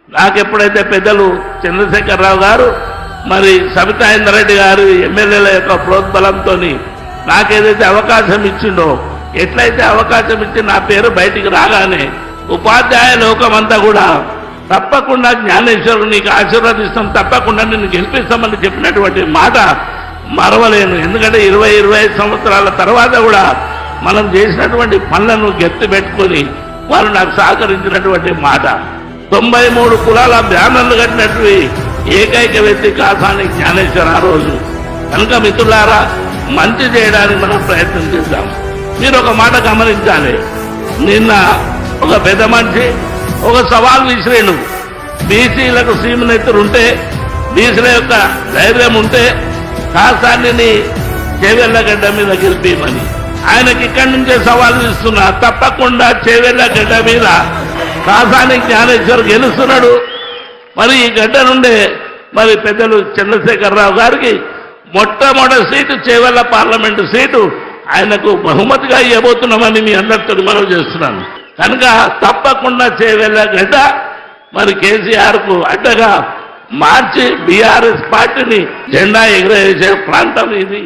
నాకు ఎప్పుడైతే పెద్దలు చంద్రశేఖరరావు గారు మరి సబితా ఇంద్రారెడ్డి గారు ఎమ్మెల్యేల యొక్క ప్రోద్బలంతో నాకేదైతే అవకాశం ఇచ్చిండో, ఎట్లయితే అవకాశం ఇచ్చి నా పేరు బయటికి రాగానే ఉపాధ్యాయ లోకమంతా కూడా తప్పకుండా జ్ఞానేశ్వరుడు నీకు ఆశీర్వదిస్తాం, తప్పకుండా నిన్ను గెలిపిస్తామని చెప్పినటువంటి మాట మరవలేను. ఎందుకంటే 20-25 సంవత్సరాల తర్వాత కూడా మనం చేసినటువంటి పనులను గెత్తి పెట్టుకొని వారు నాకు సహకరించినటువంటి మాట. 93 కులాల బ్యానర్లు కట్టినటువంటి ఏకైక వ్యక్తి కాసాని జ్ఞానేశ్వర ఆ రోజు. కనుక మిత్రులారా, మంచి చేయడానికి మనం ప్రయత్నం చేద్దాం. మీరు ఒక మాట గమనించాలి, నిన్న ఒక పెద్ద మనిషి ఒక సవాల్ విసిరేను. బీసీలకు సీమనెత్తురుంటే, బీసీల యొక్క ధైర్యం ఉంటే కాసాన్ని చేవెళ్లగడ్డ మీద గెలిపేయమని ఆయనకి ఇక్కడి నుంచే సవాల్ ఇస్తున్నా. తప్పకుండా చేవెళ్లగడ్డ మీద కాసాని జ్ఞానేశ్వర్ గెలుస్తున్నాడు. మరి ఈ గడ్డ నుండే మరి పెద్దలు చంద్రశేఖరరావు గారికి మొట్టమొదటి సీటు చేవెళ్ల పార్లమెంటు సీటు ఆయనకు బహుమతిగా ఇవ్వబోతున్నామని మీ అందరితో మనవి చేస్తున్నాను. కనుక తప్పకుండా చేవెళ్లగడ్డ మరి కేసీఆర్ కు అడ్డగా మార్చి బీఆర్ఎస్ పార్టీని జెండా ఎగరేసే ప్రాంతం ఇది.